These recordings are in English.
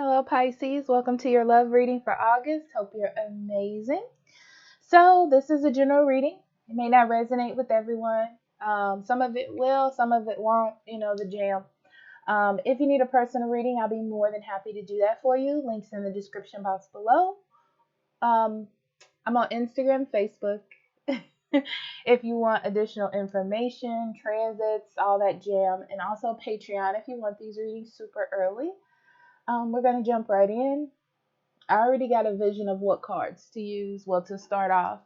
Hello, Pisces. Welcome to your love reading for August. Hope you're amazing. So, this is a general reading. It may not resonate with everyone. Some of it will, some of it won't. The jam. If you need a personal reading, I'll be more than happy to do that for you. Links in the description box below. Um, I'm on Instagram, Facebook. If you want additional information, transits, all that jam, and also Patreon if you want these readings super early. We're going to jump right in. I already got a vision of what cards to use. Well, to start off,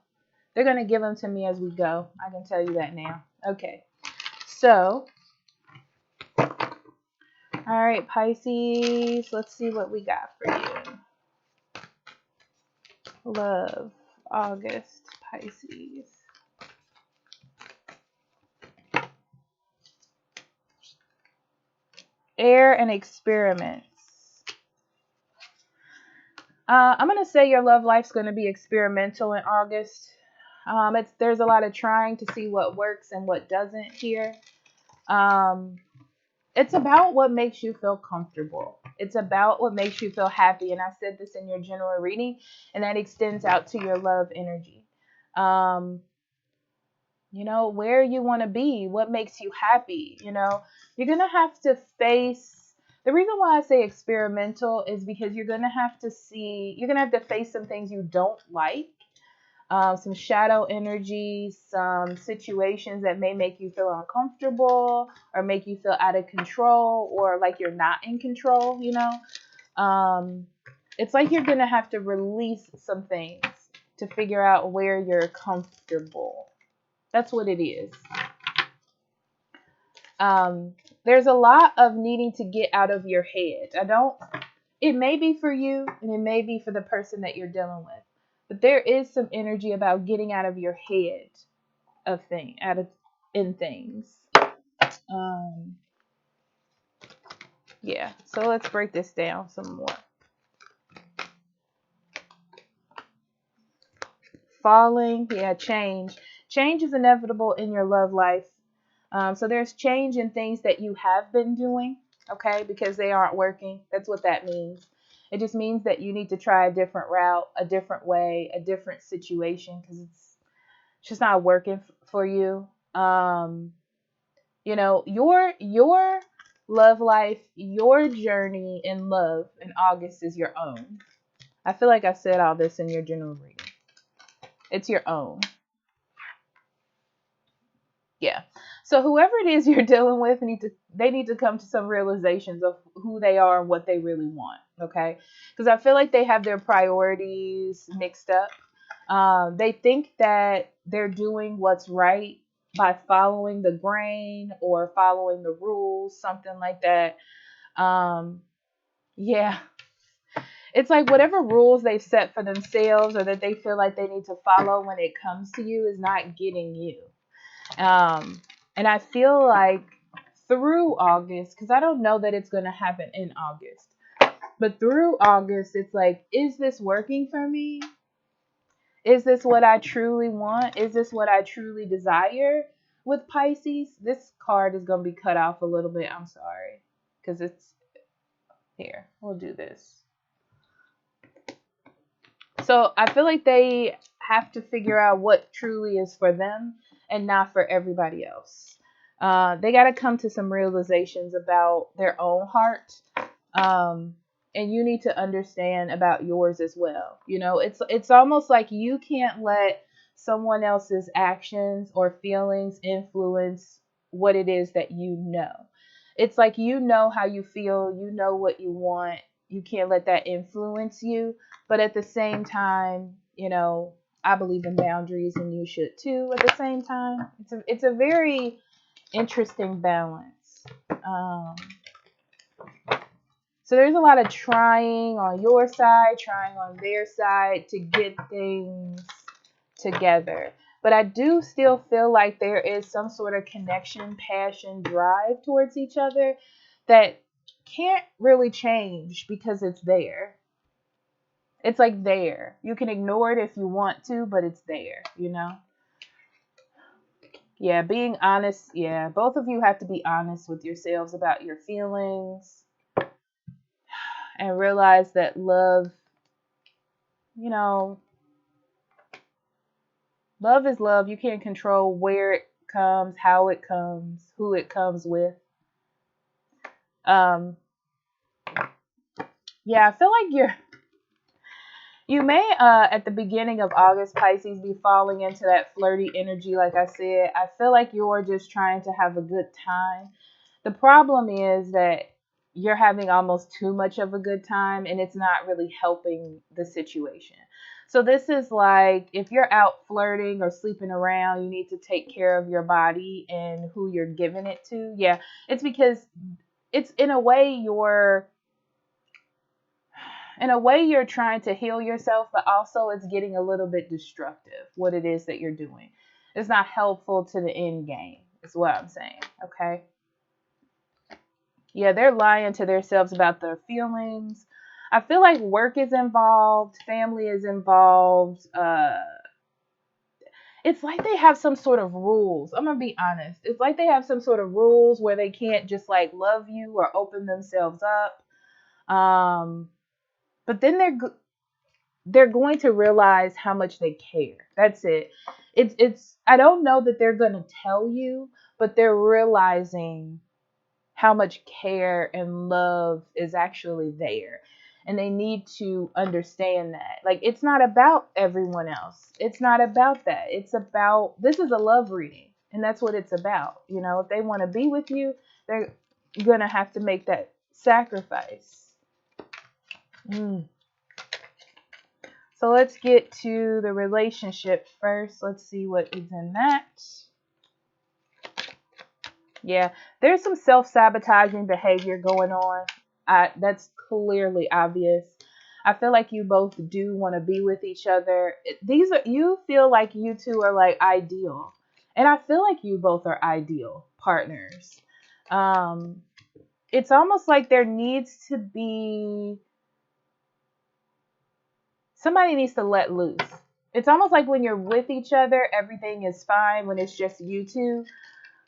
they're going to give them to me as we go. I can tell you that now. Okay. So, all right, Pisces, let's see what we got for you. Love, August, Pisces. Air and experiments. I'm going to say your love life's going to be experimental in August. There's a lot of trying to see what works and what doesn't here. It's about what makes you feel comfortable. It's about what makes you feel happy. And I said this in your general reading, and that extends out to your love energy. Where you want to be, what makes you happy. You're going to have to face. The reason why I say experimental is because you're going to have to face some things you don't like. Some shadow energy, some situations that may make you feel uncomfortable or make you feel out of control or like you're not in control, It's like you're going to have to release some things to figure out where you're comfortable. That's what it is. There's a lot of needing to get out of your head. It may be for you and it may be for the person that you're dealing with. But there is some energy about getting out of your head in things. Yeah. So let's break this down some more. Falling, yeah, change. Change is inevitable in your love life. So there's change in things that you have been doing, okay, because they aren't working. That's what that means. It just means that you need to try a different route, a different way, a different situation because it's just not working for you. Your love life, your journey in love in August is your own. I feel like I said all this in your general reading. It's your own. Yeah. So whoever it is you're dealing with they need to come to some realizations of who they are and what they really want. Okay. Because I feel like they have their priorities mixed up. They think that they're doing what's right by following the grain or following the rules, something like that. Yeah. It's like whatever rules they've set for themselves or that they feel like they need to follow when it comes to you is not getting you. And I feel like through August, because I don't know that it's going to happen in August, but through August, it's like, is this working for me? Is this what I truly want? Is this what I truly desire with Pisces? This card is going to be cut off a little bit. I'm sorry. Because it's here. We'll do this. So I feel like they have to figure out what truly is for them and not for everybody else. They got to come to some realizations about their own heart. And you need to understand about yours as well. It's almost like you can't let someone else's actions or feelings influence what it is that you know. It's like you know how you feel, you know what you want. You can't let that influence you. But at the same time, I believe in boundaries and you should too at the same time. It's a very interesting balance. So there's a lot of trying on your side, trying on their side to get things together. But I do still feel like there is some sort of connection, passion, drive towards each other that can't really change because it's there. It's like there. You can ignore it if you want to, but it's there, Yeah, being honest. Yeah, both of you have to be honest with yourselves about your feelings and realize that love, you know, love is love. You can't control where it comes, how it comes, who it comes with. Um, yeah, I feel like you may at the beginning of August, Pisces, be falling into that flirty energy. Like I said, I feel like you're just trying to have a good time. The problem is that you're having almost too much of a good time and it's not really helping the situation. So this is like if you're out flirting or sleeping around, you need to take care of your body and who you're giving it to. Yeah, it's because it's in a way you're trying to heal yourself, but also it's getting a little bit destructive what it is that you're doing. It's not helpful to the end game is what I'm saying. Okay, yeah, they're lying to themselves about their feelings. I feel like work is involved, family is involved. It's like they have some sort of rules. I'm gonna be honest, it's like they have some sort of rules where they can't just like love you or open themselves up. But then they're going to realize how much they care. That's it. It's I don't know that they're going to tell you, but they're realizing how much care and love is actually there. And they need to understand that. Like it's not about everyone else. It's not about that. It's about this is a love reading, and that's what it's about. You know, if they want to be with you, they're going to have to make that sacrifice. Mm. So let's get to the relationship first. Let's see what is in that. Yeah, there's some self-sabotaging behavior going on. That's clearly obvious. I feel like you both do want to be with each other. You feel like you two are like ideal. And I feel like you both are ideal partners. Um, it's almost like there needs to be somebody needs to let loose. It's almost like when you're with each other, everything is fine when it's just you two,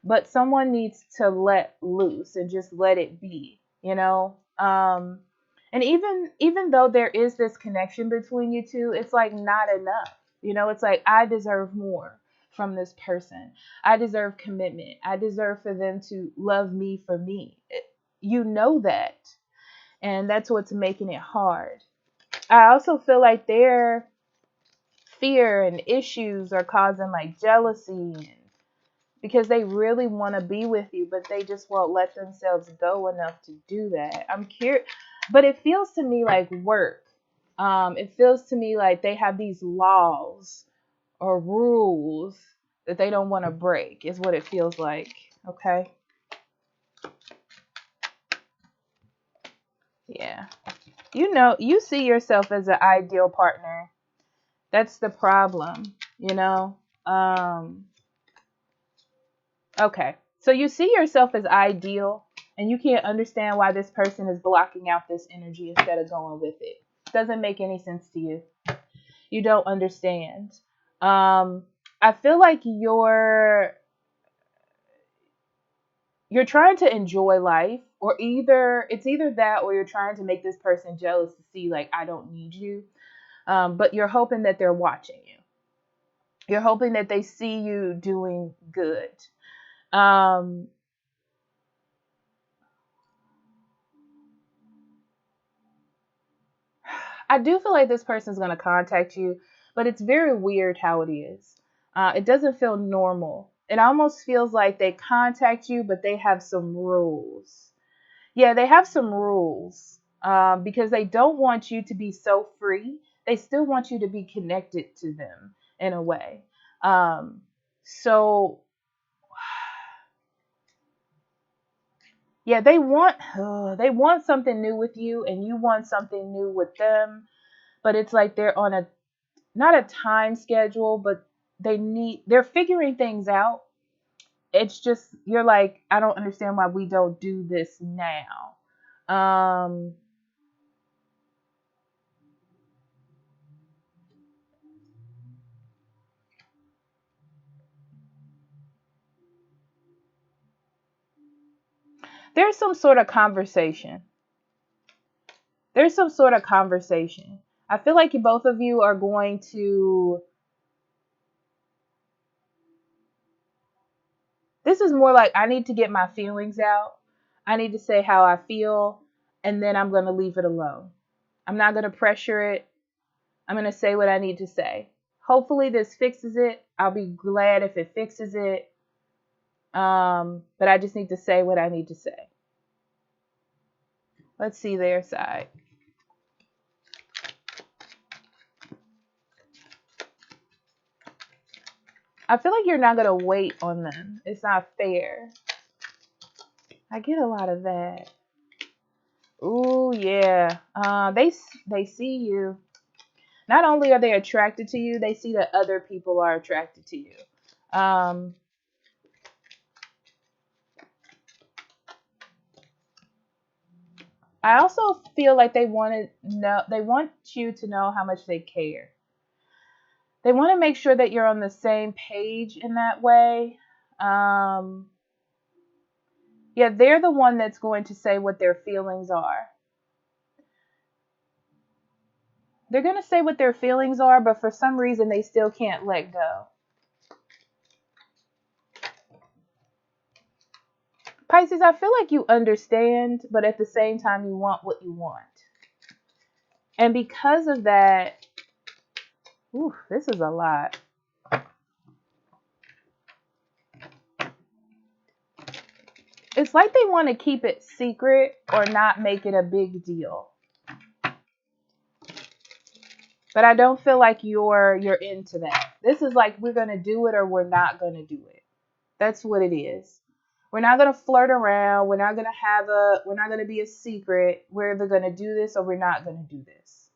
but someone needs to let loose and just let it be, you know? And even though there is this connection between you two, it's like not enough. You know, it's like I deserve more from this person. I deserve commitment. I deserve for them to love me for me. You know that. And that's what's making it hard. I also feel like their fear and issues are causing like jealousy and because they really want to be with you, but they just won't let themselves go enough to do that. I'm curious, but it feels to me like work. It feels to me like they have these laws or rules that they don't want to break, is what it feels like. Okay. Yeah. You know, you see yourself as an ideal partner. That's the problem, you know? Okay. So you see yourself as ideal and you can't understand why this person is blocking out this energy instead of going with it. Doesn't make any sense to you. You don't understand. I feel like you're trying to enjoy life or either that or you're trying to make this person jealous to see like I don't need you. But you're hoping that they're watching you. You're hoping that they see you doing good. Um, I do feel like this person is going to contact you, but it's very weird how it is. It doesn't feel normal. It almost feels like they contact you, but they have some rules. Yeah, they have some rules because they don't want you to be so free. They still want you to be connected to them in a way. Um, so, yeah, they want something new with you, and you want something new with them. But it's like they're on a not a time schedule, but they're figuring things out. It's just you're like, I don't understand why we don't do this now. Um there's some sort of conversation. There's some sort of conversation. I feel like both of you are going to, this is more like I need to get my feelings out. I need to say how I feel, and then I'm going to leave it alone. I'm not going to pressure it. I'm going to say what I need to say. Hopefully this fixes it. I'll be glad if it fixes it. But I just need to say what I need to say. Let's see their side. I feel like you're not going to wait on them. It's not fair. I get a lot of that. Ooh, yeah. They see you. Not only are they attracted to you, they see that other people are attracted to you. I also feel like they want you to know how much they care. They want to make sure that you're on the same page in that way. Yeah, they're the one that's going to say what their feelings are. They're going to say what their feelings are, but for some reason they still can't let go. Pisces, I feel like you understand, but at the same time you want what you want. And because of that, this is a lot. It's like they want to keep it secret or not make it a big deal. But I don't feel like you're into that. This is like we're going to do it or we're not going to do it. That's what it is. We're not going to flirt around. We're not going to be a secret. We're either going to do this or we're not going to do this.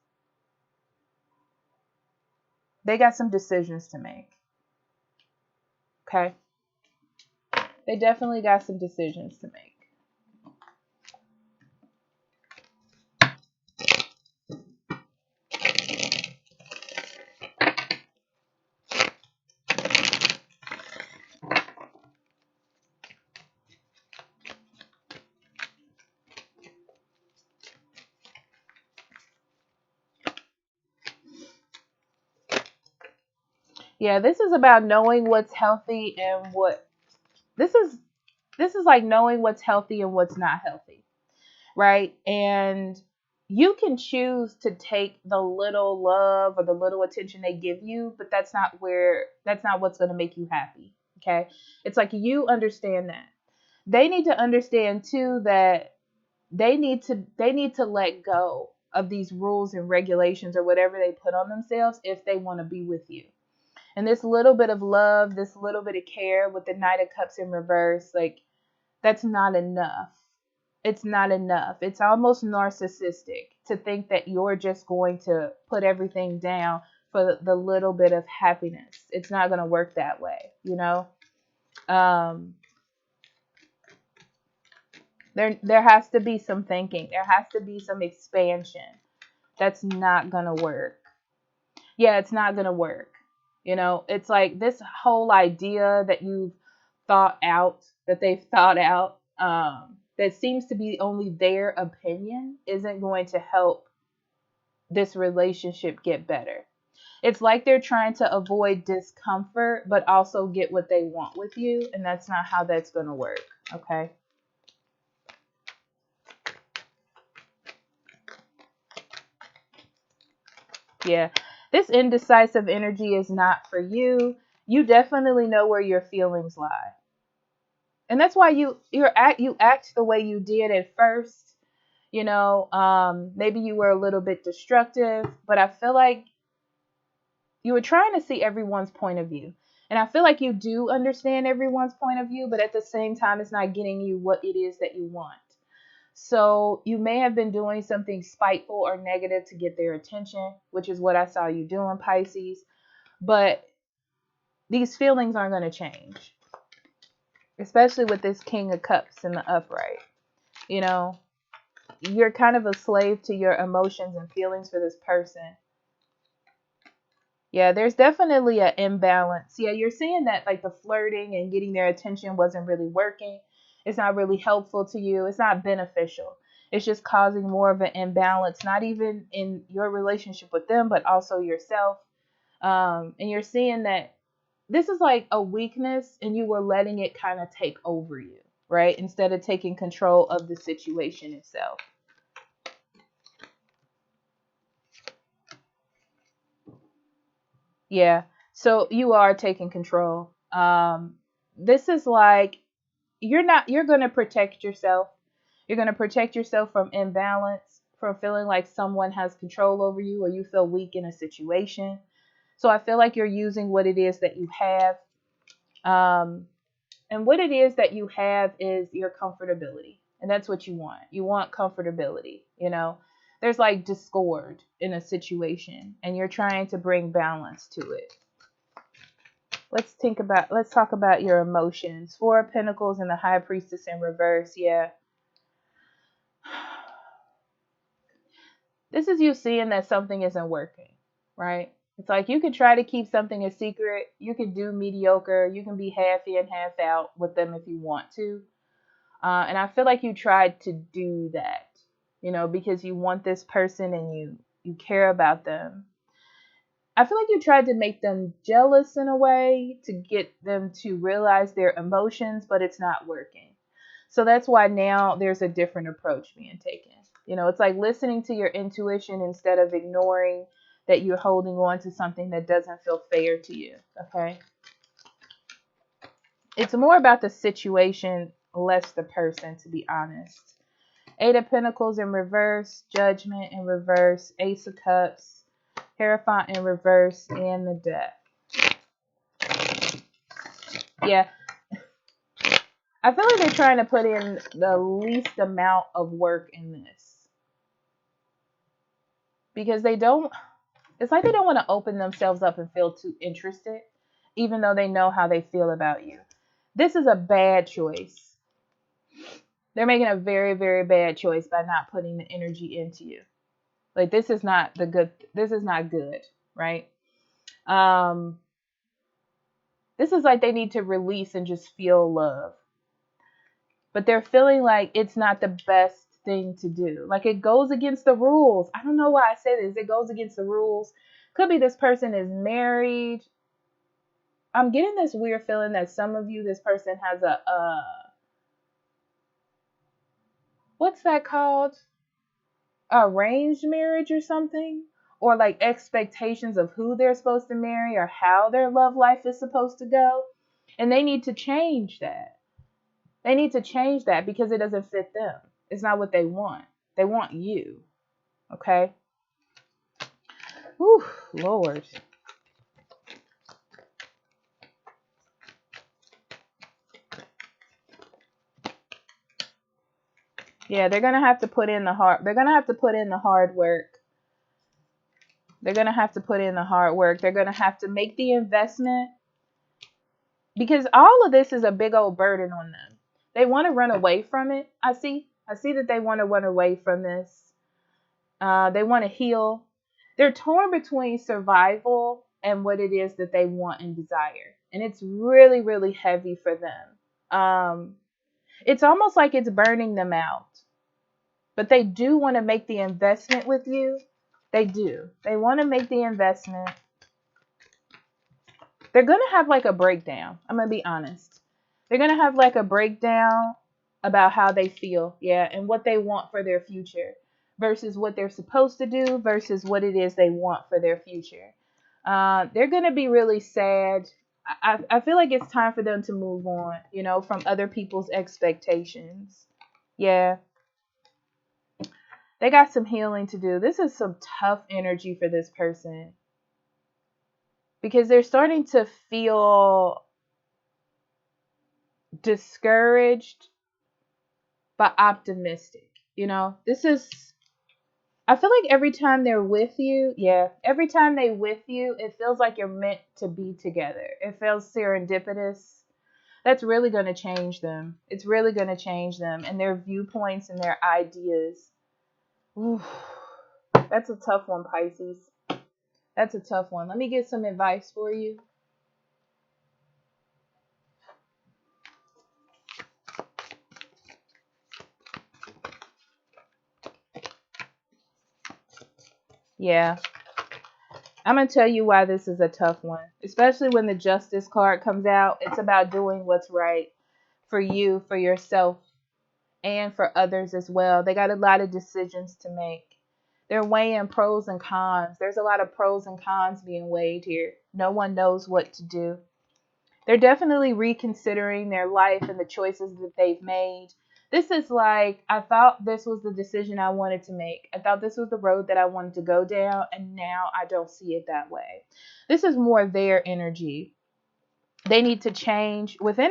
They got some decisions to make. Okay? They definitely got some decisions to make. Yeah, this is about knowing what's healthy and this is like knowing what's healthy and what's not healthy, right? And you can choose to take the little love or the little attention they give you, but that's not what's going to make you happy, okay? It's like you understand that. They need to understand too that they need to let go of these rules and regulations or whatever they put on themselves if they want to be with you. And this little bit of love, this little bit of care with the Knight of Cups in reverse, like that's not enough. It's not enough. It's almost narcissistic to think that you're just going to put everything down for the little bit of happiness. It's not going to work that way, you know? There has to be some thinking. There has to be some expansion. That's not going to work. Yeah, it's not going to work. You know, it's like this whole idea that you've thought out, that they've thought out, that seems to be only their opinion isn't going to help this relationship get better. It's like they're trying to avoid discomfort, but also get what they want with you. And that's not how that's going to work. Okay. Yeah. This indecisive energy is not for you. You definitely know where your feelings lie. And that's why you act the way you did at first. You know, maybe you were a little bit destructive, but I feel like you were trying to see everyone's point of view. And I feel like you do understand everyone's point of view, but at the same time, it's not getting you what it is that you want. So you may have been doing something spiteful or negative to get their attention, which is what I saw you doing, Pisces. But these feelings aren't going to change, especially with this King of Cups in the upright. You know, you're kind of a slave to your emotions and feelings for this person. Yeah, there's definitely an imbalance. Yeah, you're seeing that like the flirting and getting their attention wasn't really working. It's not really helpful to you. It's not beneficial. It's just causing more of an imbalance, not even in your relationship with them, but also yourself. And you're seeing that this is like a weakness and you were letting it kind of take over you, right? Instead of taking control of the situation itself. Yeah. So you are taking control. This is like you're going to protect yourself. You're going to protect yourself from imbalance, from feeling like someone has control over you or you feel weak in a situation. So I feel like you're using what it is that you have. Um, and what it is that you have is your comfortability. And that's what you want. You want comfortability, you know. There's like discord in a situation and you're trying to bring balance to it. Let's talk about your emotions. Four of Pentacles and the High Priestess in reverse. Yeah. This is you seeing that something isn't working, right? It's like you can try to keep something a secret. You can do mediocre. You can be half in, half out with them if you want to. And I feel like you tried to do that, you know, because you want this person and you care about them. I feel like you tried to make them jealous in a way to get them to realize their emotions, but it's not working. So that's why now there's a different approach being taken. You know, it's like listening to your intuition instead of ignoring that you're holding on to something that doesn't feel fair to you. Okay. It's more about the situation, less the person, to be honest. Eight of Pentacles in reverse, Judgment in reverse, Ace of Cups, Hierophant in reverse, and the Death. Yeah. I feel like they're trying to put in the least amount of work in this. Because they don't, it's like they don't want to open themselves up and feel too interested, even though they know how they feel about you. This is a bad choice. They're making a very, very bad choice by not putting the energy into you. Like this is not good, right? This is like they need to release and just feel love. But they're feeling like it's not the best thing to do. Like it goes against the rules. I don't know why I say this. It goes against the rules. Could be this person is married. I'm getting this weird feeling that some of you, this person has a what's that called? Arranged marriage or something, or like expectations of who they're supposed to marry or how their love life is supposed to go, and they need to change that. They need to change that because it doesn't fit them. It's not what they want. They want you. Okay. Whew, Lord. Yeah, they're gonna have to put in the hard. They're gonna have to put in the hard work. They're gonna have to put in the hard work. They're gonna have to make the investment because all of this is a big old burden on them. They want to run away from it. I see that they want to run away from this. They want to heal. They're torn between survival and what it is that they want and desire. And it's really, really heavy for them. It's almost like it's burning them out. But they do want to make the investment with you. They do. They want to make the investment. They're going to have like a breakdown. I'm going to be honest. They're going to have like a breakdown about how they feel, yeah, and what they want for their future versus what they're supposed to do versus what it is they want for their future. They're going to be really sad. I feel like it's time for them to move on, you know, from other people's expectations. Yeah. They got some healing to do. This is some tough energy for this person because they're starting to feel discouraged but optimistic. You know, this is, I feel like every time they're with you, yeah, every time they with you, it feels like you're meant to be together. It feels serendipitous. That's really going to change them. It's really going to change them and their viewpoints and their ideas. Ooh, that's a tough one, Pisces. That's a tough one. Let me get some advice for you. Yeah. I'm going to tell you why this is a tough one, especially when the Justice card comes out. It's about doing what's right for you, for yourself, and for others as well. They got a lot of decisions to make. They're weighing pros and cons. There's a lot of pros and cons being weighed here. No one knows what to do. They're definitely reconsidering their life and the choices that they've made. This is like, I thought this was the decision I wanted to make. I thought this was the road that I wanted to go down, and now I don't see it that way. This is more their energy. They need to change within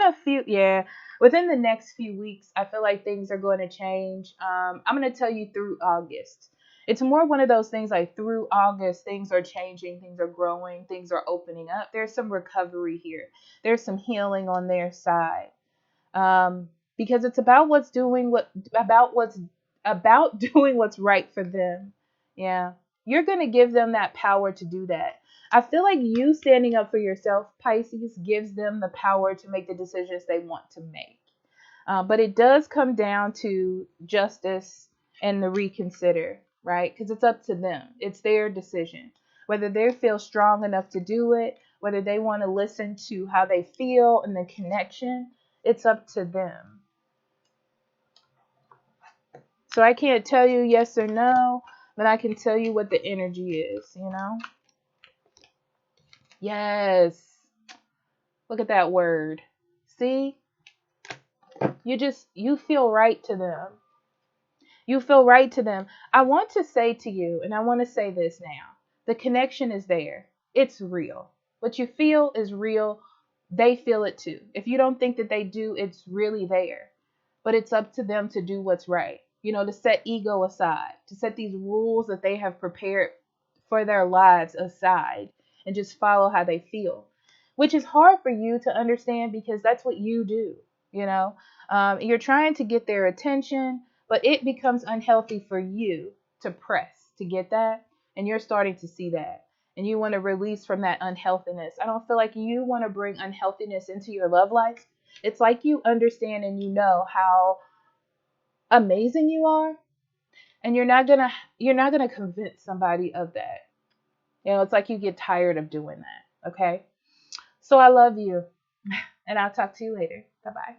within the next few weeks. I feel like things are going to change. I'm going to tell you through August. It's more one of those things like through August, things are changing, things are growing, things are opening up. There's some recovery here. There's some healing on their side. Um, because it's about what's about doing what's right for them. Yeah. You're going to give them that power to do that. I feel like you standing up for yourself, Pisces, gives them the power to make the decisions they want to make. But it does come down to justice and the reconsider, right? Because it's up to them. It's their decision. Whether they feel strong enough to do it, whether they want to listen to how they feel and the connection, it's up to them. So I can't tell you yes or no, but I can tell you what the energy is. Yes. Look at that word. See? You feel right to them. You feel right to them. I want to say to you, and I want to say this now, the connection is there. It's real. What you feel is real. They feel it too. If you don't think that they do, it's really there. But it's up to them to do what's right. To set ego aside, to set these rules that they have prepared for their lives aside and just follow how they feel, which is hard for you to understand because that's what you do. You know, you're trying to get their attention, but it becomes unhealthy for you to press to get that. And you're starting to see that. And you want to release from that unhealthiness. I don't feel like you want to bring unhealthiness into your love life. It's like you understand and you know how amazing you are. And you're not gonna convince somebody of that. It's like you get tired of doing that. Okay. So I love you. And I'll talk to you later. Bye bye.